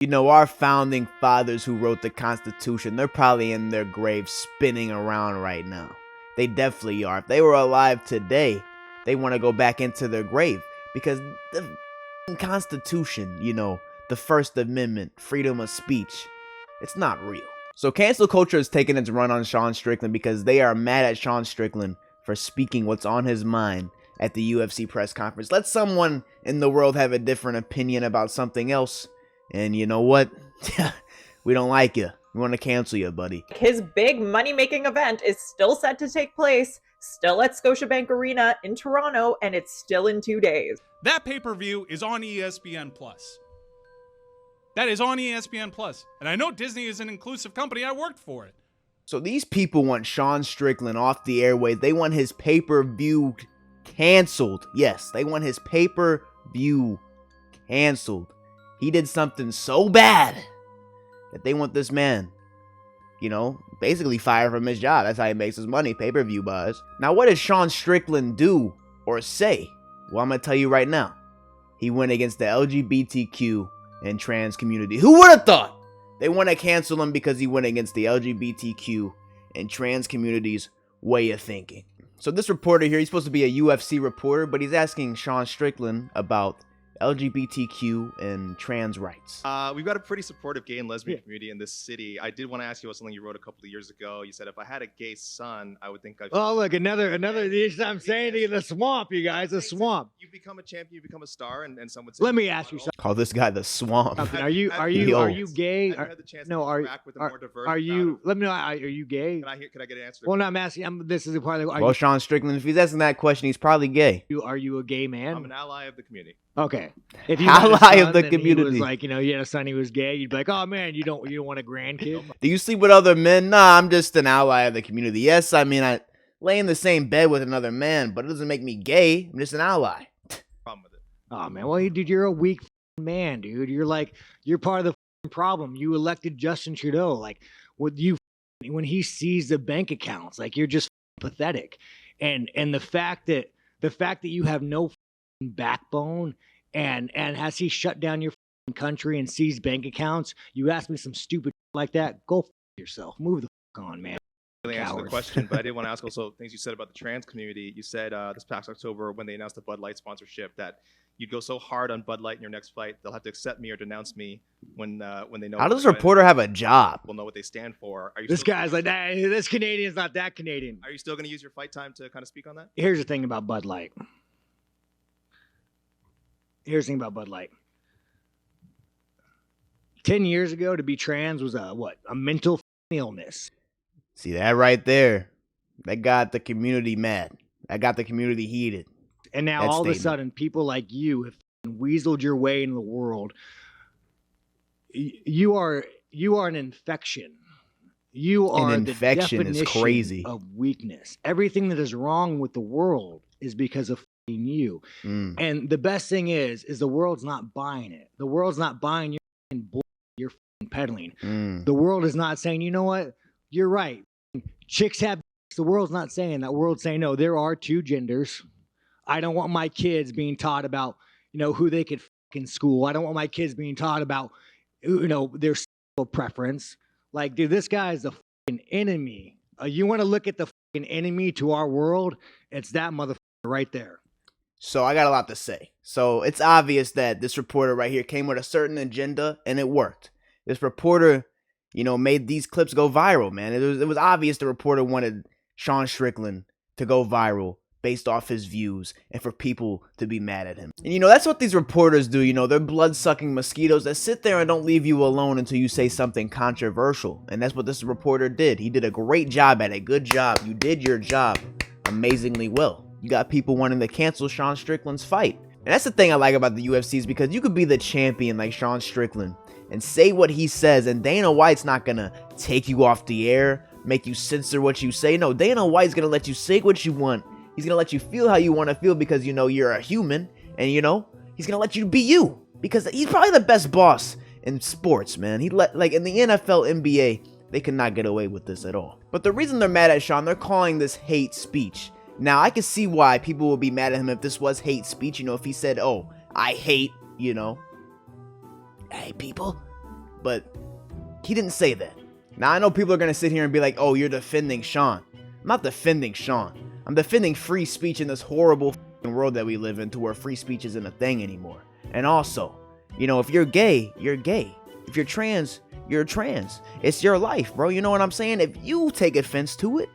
You know, our founding fathers who wrote the Constitution, they're probably in their graves spinning around right now. They definitely are. If they were alive today, they want to go back into their grave. Because the Constitution, you know, the First Amendment, freedom of speech, it's not real. So cancel culture is taking its run on Sean Strickland because they are mad at Sean Strickland for speaking what's on his mind at the UFC press conference. Let someone in the world have a different opinion about something else, and you know what? We don't like you. We want to cancel you, buddy. His big money-making event is still set to take place, still at Scotiabank Arena in Toronto, and it's still in 2 days. That pay-per-view is on ESPN+. That is on ESPN+. And I know Disney is an inclusive company. I worked for it. So these people want Sean Strickland off the airways. They want his pay-per-view canceled. Yes, they want his pay-per-view canceled. He did something so bad that they want this man, you know, basically fired from his job. That's how he makes his money, pay-per-view buys. Now, what does Sean Strickland do or say? Well, I'm going to tell you right now. He went against the LGBTQ and trans community. Who would have thought? They want to cancel him because he went against the LGBTQ and trans community's way of thinking. So this reporter here, he's supposed to be a UFC reporter, but he's asking Sean Strickland about LGBTQ and trans rights. We've got a pretty supportive gay and lesbian community in this city. I did want to ask you about something you wrote a couple of years ago. You said if I had a gay son, I would think I'd... Oh, look, another. I'm saying to you, the swamp, you guys, the swamp. You become a champion, you become a star, and some would say... Let me ask you something. Call this guy the swamp. Are you gay? Have you had the chance No, to are interact with a more diverse are you? crowd? Let me know. Are you gay? Could I get an answer? Well, no, I'm asking. This is a part of the. Well, Sean Strickland, if he's asking that question, he's probably gay. Are you a gay man? I'm an ally of the community. Okay. If you Ally had a of the son and he community. was like, you know, you had a son, he was gay. You'd be like, oh man, you don't want a grandkid. Do you sleep with other men? Nah, I'm just an ally of the community. Yes, I mean, I lay in the same bed with another man, but it doesn't make me gay. I'm just an ally. Problem with it. Oh man, well, dude, you're a weak man, dude. You're part of the problem. You elected Justin Trudeau. Like, when he sees the bank accounts, like you're just pathetic. And the fact that you have no backbone and has he shut down your country and seized bank accounts? You ask me some stupid like that, go yourself. Move the on, man. Really answer the question, but I did want to ask also things you said about the trans community. You said this past October when they announced the Bud Light sponsorship that you'd go so hard on Bud Light in your next fight, they'll have to accept me or denounce me when they know. How does this reporter have a job? Will know what they stand for. This guy's like, nah, this Canadian's not that Canadian. Are you still going to use your fight time to kind of speak on that? Here's the thing about Bud Light. 10 years ago, to be trans was a mental illness. See that right there? That got the community mad. That got the community heated. And now all of a sudden, people like you have weaseled your way into the world. You are an infection. You are an infection the definition is crazy of weakness. Everything that is wrong with the world is because of you. And the best thing is the world's not buying it. The world's not buying your bull you're peddling. The world is not saying, you know what? You're right. Chicks have. The world's not saying that. The world's saying, no, there are two genders. I don't want my kids being taught about, you know, who they could in school. I don't want my kids being taught about, you know, their sexual preference. Like, dude, this guy is the enemy. You want to look at the enemy to our world? It's that motherfucker right there. So I got a lot to say. So it's obvious that this reporter right here came with a certain agenda and it worked. This reporter, you know, made these clips go viral, man. It was obvious the reporter wanted Sean Strickland to go viral based off his views and for people to be mad at him. And you know, that's what these reporters do. You know, they're blood-sucking mosquitoes that sit there and don't leave you alone until you say something controversial. And that's what this reporter did. He did a great job at it. Good job. You did your job amazingly well. You got people wanting to cancel Sean Strickland's fight. And that's the thing I like about the UFC is because you could be the champion like Sean Strickland and say what he says, and Dana White's not gonna take you off the air, make you censor what you say. No, Dana White's gonna let you say what you want. He's gonna let you feel how you want to feel because you know you're a human, and you know he's gonna let you be you because he's probably the best boss in sports, man. Like in the NFL, NBA, they could not get away with this at all. But the reason they're mad at Sean, they're calling this hate speech. Now, I can see why people would be mad at him if this was hate speech. You know, if he said, oh, I hate, you know, hey, people, but he didn't say that. Now, I know people are going to sit here and be like, oh, you're defending Sean. I'm not defending Sean. I'm defending free speech in this horrible world that we live in, to where free speech isn't a thing anymore. And also, you know, if you're gay, you're gay. If you're trans, you're trans. It's your life, bro. You know what I'm saying? If you take offense to it,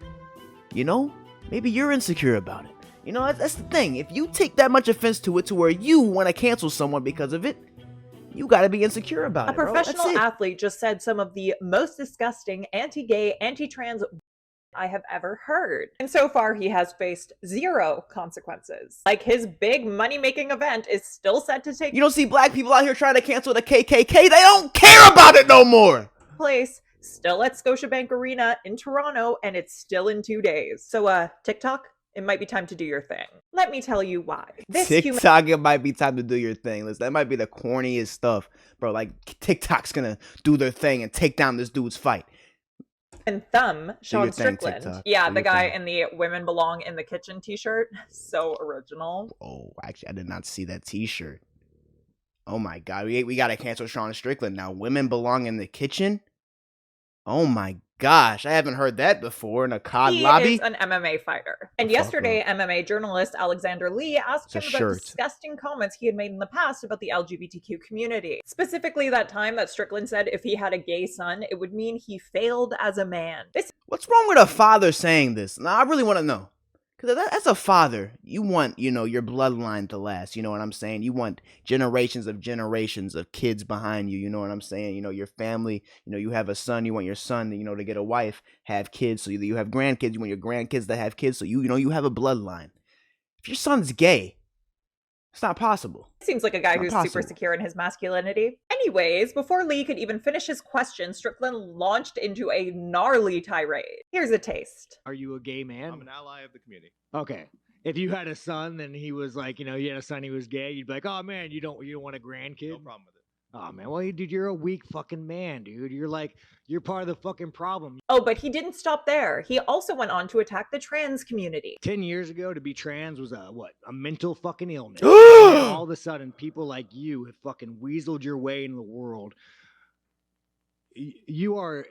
you know, maybe you're insecure about it. You know, that's the thing. If you take that much offense to it to where you want to cancel someone because of it, you got to be insecure about A it, bro. professional That's it. athlete just said some of the most disgusting anti-gay, anti-trans I have ever heard. And so far, he has faced 0 consequences. Like, his big money-making event is still set to take You don't see black people out here trying to cancel the KKK. They don't care about it no more. place, still at Scotiabank Arena in Toronto, and it's still in 2 days. So, TikTok, it might be time to do your thing. Let me tell you why. This TikTok, it might be time to do your thing. Listen, that might be the corniest stuff, bro. Like, TikTok's gonna do their thing and take down this dude's fight. and thumb, Sean your thing, Strickland. TikTok. Yeah, Do the your guy thing. in the Women Belong in the Kitchen t-shirt. So original. Oh, actually, I did not see that T-shirt. Oh my God, we gotta cancel Sean Strickland now. Women belong in the kitchen. Oh my gosh, I haven't heard that before in a COD He lobby. is an MMA fighter. And The fuck, yesterday, MMA journalist Alexander Lee asked him It's a about shirt. disgusting comments he had made in the past about the LGBTQ community. Specifically, that time that Strickland said if he had a gay son, it would mean he failed as a man. This What's wrong with a father saying this? Now, I really want to know. Because as a father, you want, you know, your bloodline to last. You know what I'm saying? You want generations of kids behind you. You know what I'm saying? You know, your family, you know, you have a son. You want your son, you know, to get a wife, have kids. So you have grandkids. You want your grandkids to have kids. So, you know, you have a bloodline. If your son's gay, it's not possible. seems like a guy Not who's super possible. secure in his masculinity. Anyways, before Lee could even finish his question, Strickland launched into a gnarly tirade. Here's a taste. Are you a gay man? I'm an ally of the community. Okay. If you had a son and he was like, you know, you had a son, he was gay, you'd be like, oh man, you don't want a grandkid? No problem with it. Oh man, well, dude, you're a weak fucking man, dude. You're part of the fucking problem. Oh, but he didn't stop there. He also went on to attack the trans community. 10 years ago, to be trans was a mental fucking illness. And then all of a sudden, people like you have fucking weaseled your way into the world. You are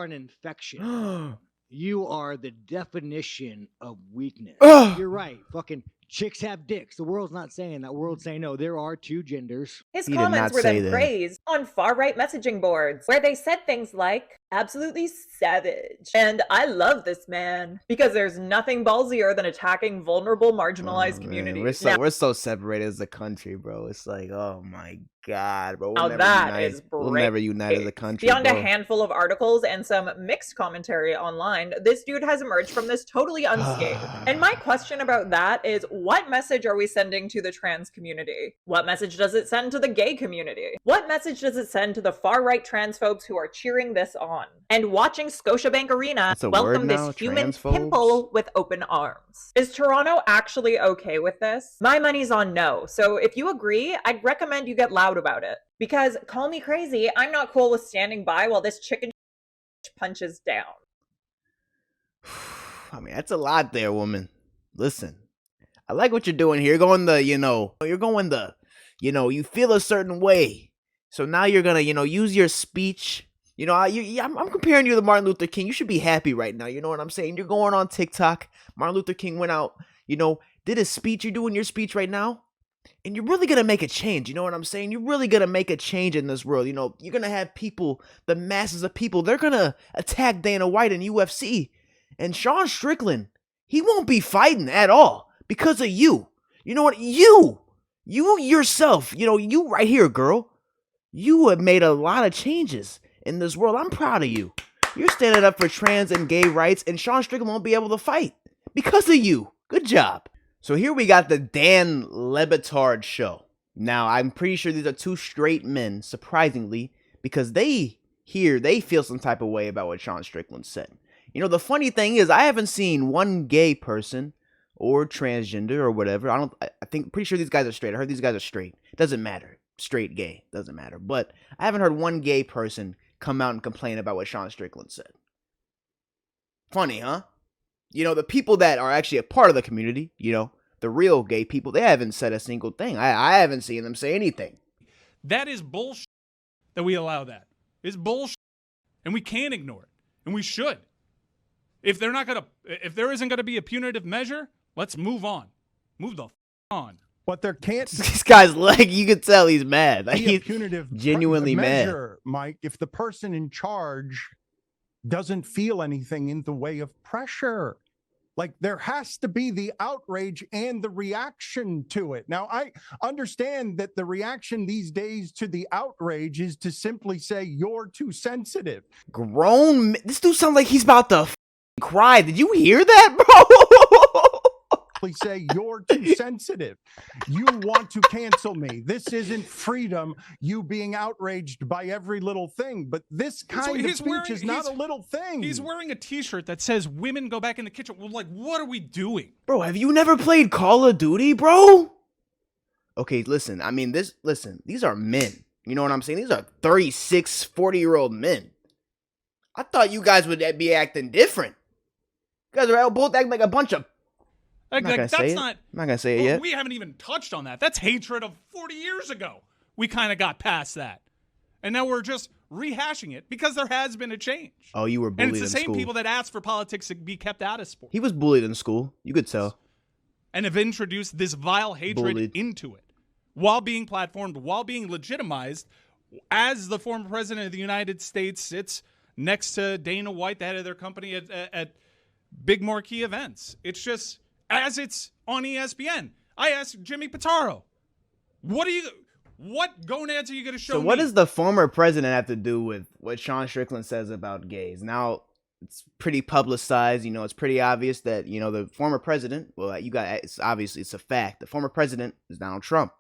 an infection. You are the definition of weakness. You're right. Fucking chicks have dicks. The world's not saying that. The world's saying no. There are 2 genders. His He did comments not were say then that. praised on far-right messaging boards, where they said things like, absolutely savage. And I love this man, because there's nothing ballsier than attacking vulnerable, marginalized Man, communities. we're so separated as a country, bro. It's like, oh my God, bro. Now that is We'll never unite as a brave. country, Beyond bro. a handful of articles and some mixed commentary online, this dude has emerged from this totally unscathed. And my question about that is, what message are we sending to the trans community? What message does it send to the gay community? What message does it send to the far-right transphobes who are cheering this on and watching Scotiabank Arena That's a welcome word now, this human transphobes? pimple with open arms? Is Toronto actually okay with this? My money's on no. So if you agree, I'd recommend you get loud about it. Because call me crazy, I'm not cool with standing by while this chicken punches down. I mean, that's a lot there, woman. Listen, I like what you're doing here. You feel a certain way. So now you're gonna, use your speech. I'm comparing you to Martin Luther King. You should be happy right now. You know what I'm saying? You're going on TikTok. Martin Luther King went out, did his speech. You're doing your speech right now. And you're really going to make a change. You know what I'm saying? You're really going to make a change in this world. You're going to have people, the masses of people, they're going to attack Dana White in UFC. And Sean Strickland, he won't be fighting at all because of you. You know what? You yourself, you right here, girl. You have made a lot of changes in this world. I'm proud of you. You're standing up for trans and gay rights, and Sean Strickland won't be able to fight because of you. Good job. So here we got the Dan Le Batard show. Now, I'm pretty sure these are 2 straight men, surprisingly, because they feel some type of way about what Sean Strickland said. The funny thing is, I haven't seen one gay person or transgender or whatever. Pretty sure these guys are straight. I heard these guys are straight. Doesn't matter. Straight, gay, doesn't matter. But I haven't heard one gay person come out and complain about what Sean Strickland said. Funny, huh? The people that are actually a part of the community, the real gay people, they haven't said a single thing. I haven't seen them say anything. That is bullshit that we allow that. is bullshit. And we can't ignore it. And we should. If there isn't gonna be a punitive measure, let's move on. Move the on. But there can't This guy's like, you can tell he's mad. Like, be a he's punitive genuinely mad. measure, Mike, if the person in charge doesn't feel anything in the way of pressure. Like, there has to be the outrage and the reaction to it. Now, I understand that the reaction these days to the outrage is to simply say, you're too sensitive. This dude sounds like he's about to cry. Did you hear that, bro? Say, you're too sensitive. You want to cancel me. This isn't freedom, you being outraged by every little thing. But this kind of speech is not a little thing. He's wearing a t-shirt that says women go back in the kitchen. Well, like, what are we doing? Bro, have you never played Call of Duty, bro? Okay, listen. I mean, these are men. You know what I'm saying? These are 36, 40-year-old men. I thought you guys would be acting different. You guys are both acting like a bunch of... I'm not gonna say it yet. We haven't even touched on that. That's hatred of 40 years ago. We kind of got past that. And now we're just rehashing it because there has been a change. Oh, you were bullied in school. And it's the same people that asked for politics to be kept out of sports. He was bullied in school. You could tell. And have introduced this vile hatred into it while being platformed, while being legitimized as the former president of the United States sits next to Dana White, the head of their company, at big marquee events. It's just... as it's on ESPN. I asked Jimmy Pitaro, what gonads are you going to show me? So what does the former president have to do with what Sean Strickland says about gays? Now, it's pretty publicized. You know, it's pretty obvious that, you know, the former president, well, it's a fact. The former president is Donald Trump.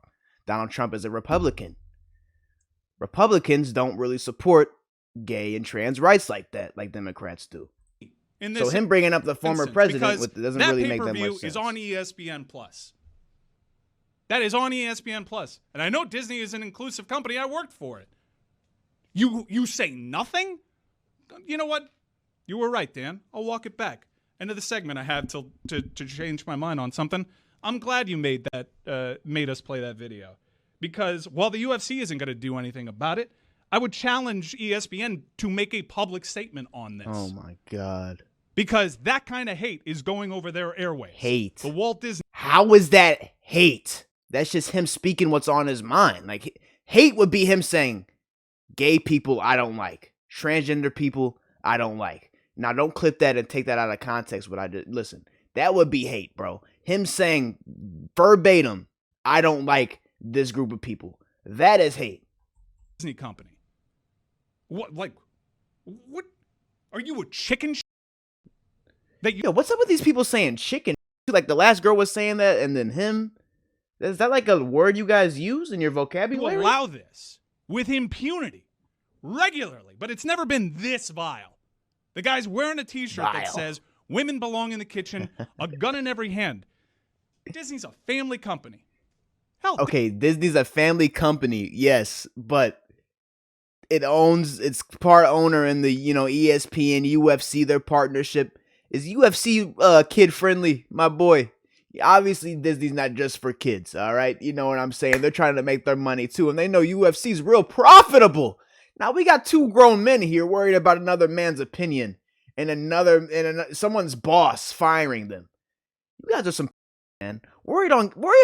Donald Trump is a Republican. Republicans don't really support gay and trans rights like that, like Democrats do. So him bringing up the former president doesn't really make that much sense. That pay-per-view is on ESPN Plus. That is on ESPN Plus. And I know Disney is an inclusive company. I worked for it. You say nothing? You know what? You were right, Dan. I'll walk it back. End of the segment. I have to change my mind on something. I'm glad you made us play that video. Because while the UFC isn't going to do anything about it, I would challenge ESPN to make a public statement on this. Oh, my God. Because that kind of hate is going over their airways. Hate. The Walt Disney. How is that hate? That's just him speaking what's on his mind. Like, hate would be him saying, gay people, I don't like. Transgender people, I don't like. Now, don't clip that and take that out of context. What I did. Listen, that would be hate, bro. Him saying verbatim, I don't like this group of people. That is hate. Disney company. What? Are you a chicken? Yo, what's up with these people saying chicken? Like the last girl was saying that, and then him. Is that like a word you guys use in your vocabulary? You allow this with impunity regularly, but it's never been this vile. The guy's wearing a t-shirt that says women belong in the kitchen, a gun in every hand. Disney's a family company. Hell, okay, Disney's a family company, yes, but it's part owner in the, you know, ESPN, UFC, their partnership. Is UFC kid friendly, my boy? Obviously, Disney's not just for kids, all right? You know what I'm saying? They're trying to make their money too, and they know UFC's real profitable. Now, we got two grown men here worried about another man's opinion and someone's boss firing them. You guys are some man. Worry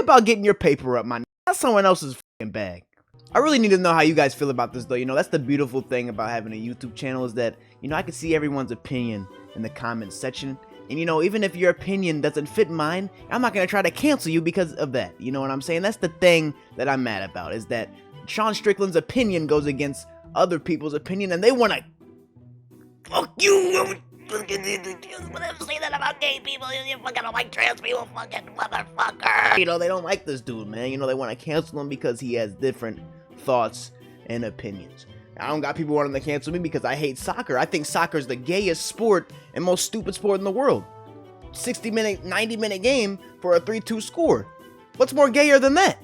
about getting your paper up, man. Not someone else's bag. I really need to know how you guys feel about this, though. You know, that's the beautiful thing about having a YouTube channel is that, you know, I can see everyone's opinion in the comments section. And, you know, even if your opinion doesn't fit mine, I'm not going to try to cancel you because of that. You know what I'm saying? That's the thing that I'm mad about, is that Sean Strickland's opinion goes against other people's opinion, and they want to... Fuck you! Whatever say that about gay people, you fucking don't like trans people, fucking motherfucker! You know, they don't like this dude, man. You know, they want to cancel him because he has different thoughts and opinions. I don't got people wanting to cancel me because I hate soccer. I think soccer is the gayest sport and most stupid sport in the world. 60-minute, 90-minute game for a 3-2 score. What's more gayer than that?